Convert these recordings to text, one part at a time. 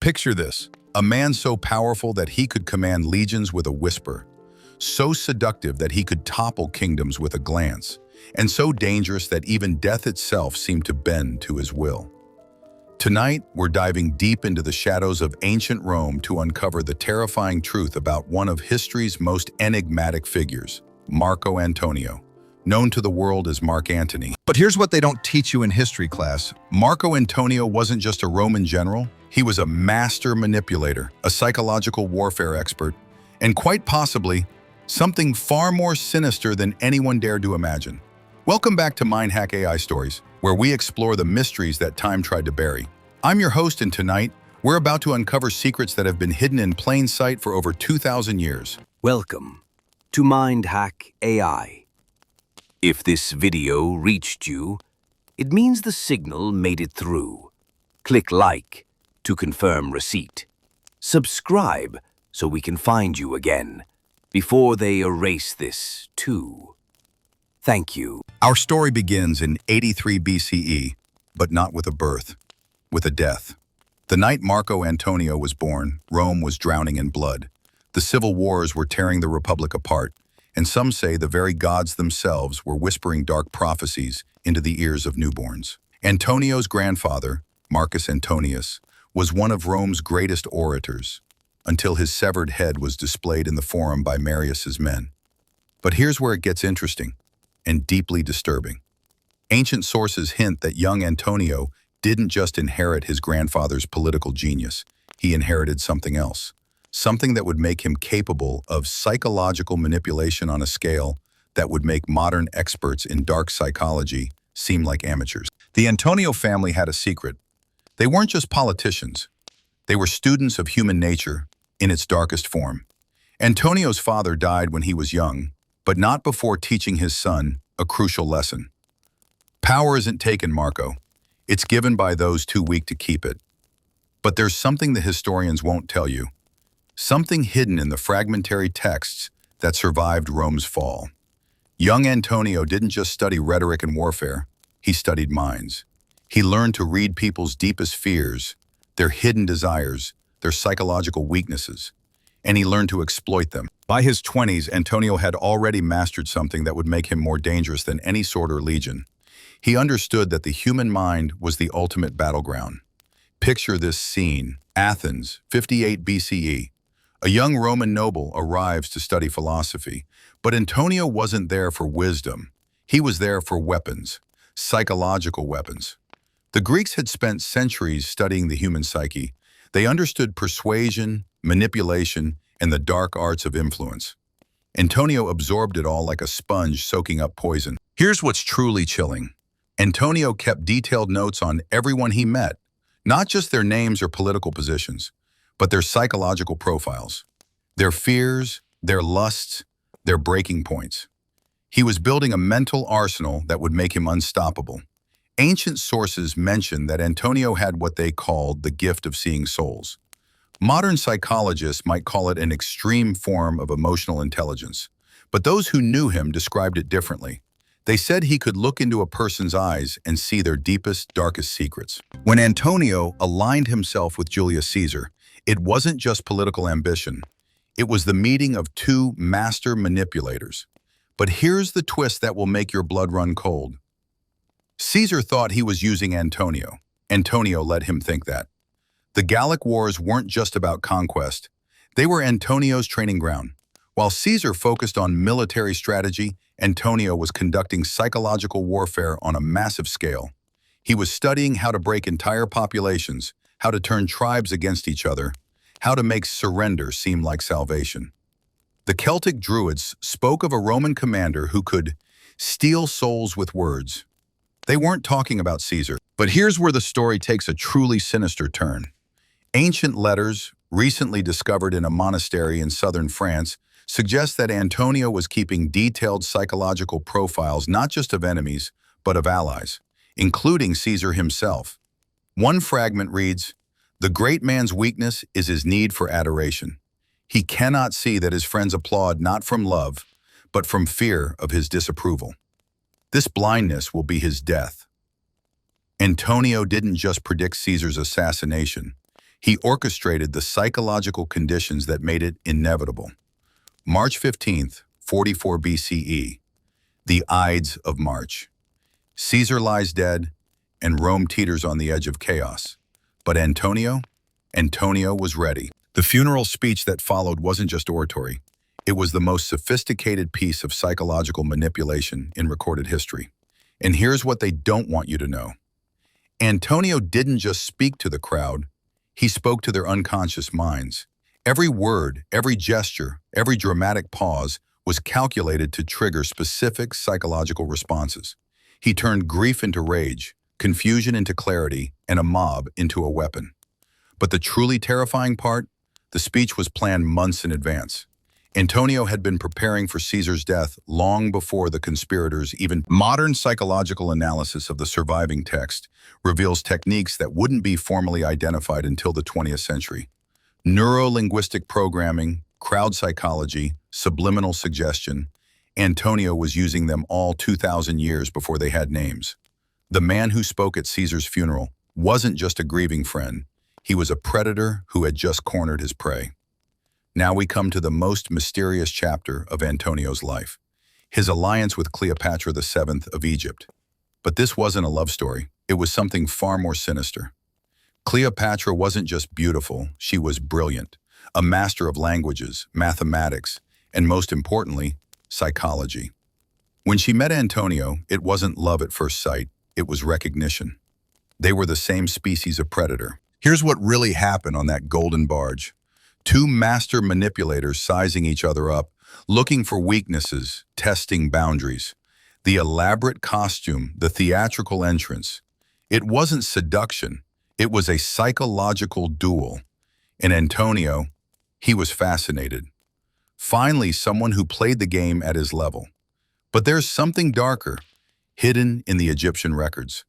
Picture this, a man so powerful that he could command legions with a whisper, so seductive that he could topple kingdoms with a glance, and so dangerous that even death itself seemed to bend to his will. Tonight, we're diving deep into the shadows of ancient Rome to uncover the terrifying truth about one of history's most enigmatic figures, Marco Antonio, known to the world as Mark Antony. But here's what they don't teach you in history class. Marco Antonio wasn't just a Roman general, he was a master manipulator, a psychological warfare expert, and quite possibly something far more sinister than anyone dared to imagine. Welcome back to Mindhack AI Stories, where we explore the mysteries that time tried to bury. I'm your host, and tonight, we're about to uncover secrets that have been hidden in plain sight for over 2,000 years. Welcome to Mindhack AI. If this video reached you, it means the signal made it through. Click like to confirm receipt. Subscribe so we can find you again before they erase this too. Thank you. Our story begins in 83 BCE, but not with a birth, with a death. The night Marco Antonio was born, Rome was drowning in blood. The civil wars were tearing the Republic apart, and some say the very gods themselves were whispering dark prophecies into the ears of newborns. Antonio's grandfather, Marcus Antonius, was one of Rome's greatest orators, until his severed head was displayed in the Forum by Marius's men. But here's where it gets interesting and deeply disturbing. Ancient sources hint that young Antonio didn't just inherit his grandfather's political genius, he inherited something else. Something that would make him capable of psychological manipulation on a scale that would make modern experts in dark psychology seem like amateurs. The Antonio family had a secret. They weren't just politicians. They were students of human nature in its darkest form. Antonio's father died when he was young, but not before teaching his son a crucial lesson. Power isn't taken, Marco. It's given by those too weak to keep it. But there's something the historians won't tell you. Something hidden in the fragmentary texts that survived Rome's fall. Young Antonio didn't just study rhetoric and warfare, he studied minds. He learned to read people's deepest fears, their hidden desires, their psychological weaknesses, and he learned to exploit them. By his 20s, Antonio had already mastered something that would make him more dangerous than any sword or legion. He understood that the human mind was the ultimate battleground. Picture this scene: Athens, 58 BCE. A young Roman noble arrives to study philosophy, but Antonio wasn't there for wisdom. He was there for weapons, psychological weapons. The Greeks had spent centuries studying the human psyche. They understood persuasion, manipulation, and the dark arts of influence. Antonio absorbed it all like a sponge soaking up poison. Here's what's truly chilling. Antonio kept detailed notes on everyone he met, not just their names or political positions, but their psychological profiles, their fears, their lusts, their breaking points. He was building a mental arsenal that would make him unstoppable. Ancient sources mention that Antonio had what they called the gift of seeing souls. Modern psychologists might call it an extreme form of emotional intelligence, but those who knew him described it differently. They said he could look into a person's eyes and see their deepest, darkest secrets. When Antonio aligned himself with Julius Caesar, it wasn't just political ambition. It was the meeting of two master manipulators. But here's the twist that will make your blood run cold. Caesar thought he was using Antonio. Antonio let him think that. The Gallic Wars weren't just about conquest. They were Antonio's training ground. While Caesar focused on military strategy, Antonio was conducting psychological warfare on a massive scale. He was studying how to break entire populations, how to turn tribes against each other, how to make surrender seem like salvation. The Celtic Druids spoke of a Roman commander who could steal souls with words. They weren't talking about Caesar. But here's where the story takes a truly sinister turn. Ancient letters, recently discovered in a monastery in southern France, suggest that Antonio was keeping detailed psychological profiles not just of enemies, but of allies, including Caesar himself. One fragment reads, "The great man's weakness is his need for adoration. He cannot see that his friends applaud not from love, but from fear of his disapproval. This blindness will be his death." Antonio didn't just predict Caesar's assassination. He orchestrated the psychological conditions that made it inevitable. March 15th, 44 BCE, the Ides of March. Caesar lies dead, and Rome teeters on the edge of chaos. But Antonio was ready. The funeral speech that followed wasn't just oratory. It was the most sophisticated piece of psychological manipulation in recorded history. And here's what they don't want you to know. Antonio didn't just speak to the crowd, he spoke to their unconscious minds. Every word, every gesture, every dramatic pause was calculated to trigger specific psychological responses. He turned grief into rage, confusion into clarity, and a mob into a weapon. But the truly terrifying part? The speech was planned months in advance. Antonio had been preparing for Caesar's death long before the conspirators even. Modern psychological analysis of the surviving text reveals techniques that wouldn't be formally identified until the 20th century. Neuro-linguistic programming, crowd psychology, subliminal suggestion. Antonio was using them all 2,000 years before they had names. The man who spoke at Caesar's funeral wasn't just a grieving friend. He was a predator who had just cornered his prey. Now we come to the most mysterious chapter of Antonio's life, his alliance with Cleopatra VII of Egypt. But this wasn't a love story. It was something far more sinister. Cleopatra wasn't just beautiful, she was brilliant, a master of languages, mathematics, and most importantly, psychology. When she met Antonio, it wasn't love at first sight, it was recognition. They were the same species of predator. Here's what really happened on that golden barge. Two master manipulators sizing each other up, looking for weaknesses, testing boundaries. The elaborate costume, the theatrical entrance. It wasn't seduction, it was a psychological duel. And Antonio, he was fascinated. Finally, someone who played the game at his level. But there's something darker, hidden in the Egyptian records.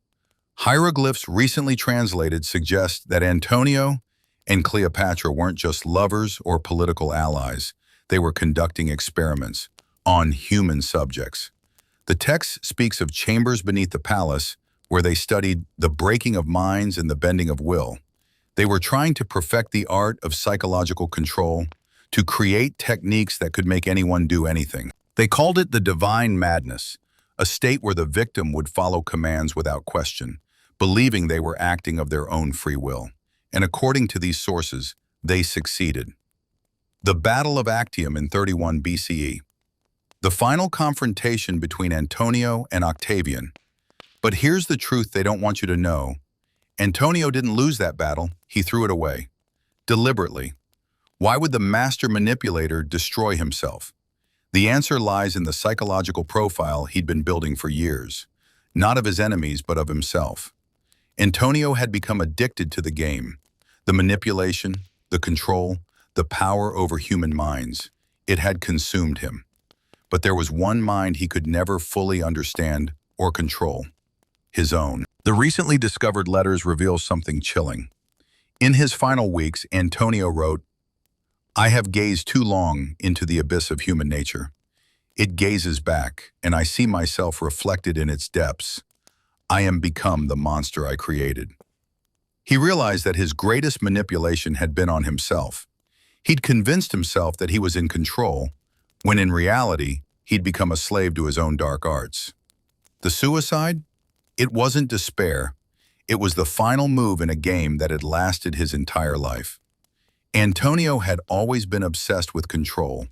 Hieroglyphs recently translated suggest that Antonio and Cleopatra weren't just lovers or political allies. They were conducting experiments on human subjects. The text speaks of chambers beneath the palace where they studied the breaking of minds and the bending of will. They were trying to perfect the art of psychological control, to create techniques that could make anyone do anything. They called it the divine madness, a state where the victim would follow commands without question, believing they were acting of their own free will. And according to these sources, they succeeded. The Battle of Actium in 31 BCE. The final confrontation between Antonio and Octavian. But here's the truth they don't want you to know. Antonio didn't lose that battle, he threw it away. Deliberately. Why would the master manipulator destroy himself? The answer lies in the psychological profile he'd been building for years. Not of his enemies, but of himself. Antonio had become addicted to the game. The manipulation, the control, the power over human minds. It had consumed him. But there was one mind he could never fully understand or control. His own. The recently discovered letters reveal something chilling. In his final weeks, Antonio wrote, "I have gazed too long into the abyss of human nature. It gazes back, and I see myself reflected in its depths. I am become the monster I created." He realized that his greatest manipulation had been on himself. He'd convinced himself that he was in control, when in reality, he'd become a slave to his own dark arts. The suicide? It wasn't despair. It was the final move in a game that had lasted his entire life. Antonio had always been obsessed with control.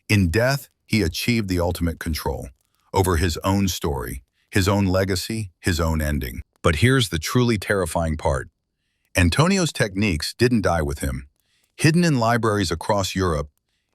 In death, he achieved the ultimate control over his own story, his own legacy, his own ending. But here's the truly terrifying part. Antonio's techniques didn't die with him. Hidden in libraries across Europe,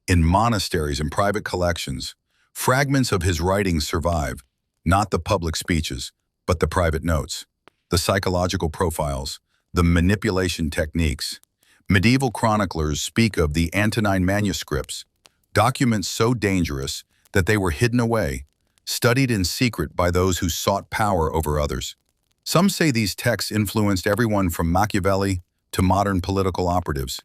in monasteries and private collections, fragments of his writings survive, not the public speeches, but the private notes, the psychological profiles, the manipulation techniques. Medieval chroniclers speak of the Antony manuscripts, documents so dangerous that they were hidden away, studied in secret by those who sought power over others. Some say these texts influenced everyone from Machiavelli to modern political operatives.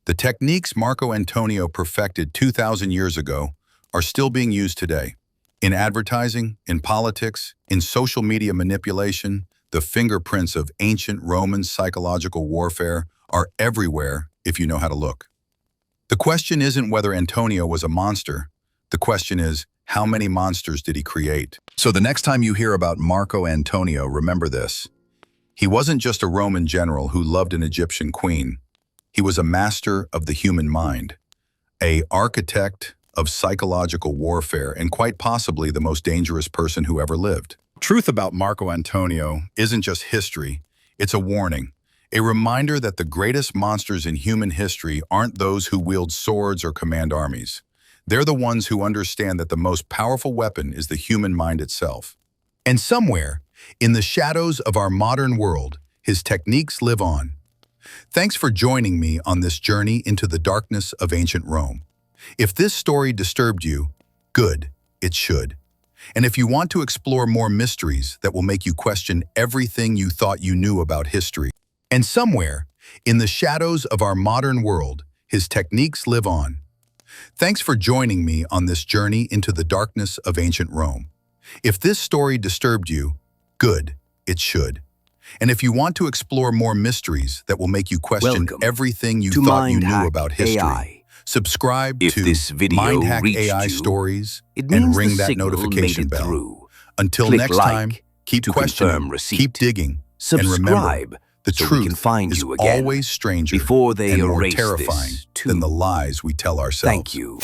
The techniques Marco Antonio perfected 2,000 years ago are still being used today. In advertising, in politics, in social media manipulation, The fingerprints of ancient Roman psychological warfare are everywhere if you know how to look. The question isn't whether Antonio was a monster. The question is, how many monsters did he create? So the next time you hear about Marco Antonio, remember this. He wasn't just a Roman general who loved an Egyptian queen. He was a master of the human mind, an architect of psychological warfare, and quite possibly the most dangerous person who ever lived. Truth about Marco Antonio isn't just history, it's a warning. A reminder that the greatest monsters in human history aren't those who wield swords or command armies. They're the ones who understand that the most powerful weapon is the human mind itself. And somewhere, in the shadows of our modern world, his techniques live on. Thanks for joining me on this journey into the darkness of ancient Rome. If this story disturbed you, good, it should. And if you want to explore more mysteries that will make you question everything you thought you knew about history, and somewhere, in the shadows of our modern world, his techniques live on. Thanks for joining me on this journey into the darkness of ancient Rome. If this story disturbed you, good, it should. And if you want to explore more mysteries that will make you question everything you thought you knew about history, AI. subscribe If to this video Mind Hack reached AI you, Stories it means and the ring that signal notification made it bell. through. Until Click next like time, keep to questioning, confirm receipt. keep digging, and remember, Subscribe the so we truth can find is you again always stranger before they and more erase terrifying this too. than the lies we tell ourselves. Thank you.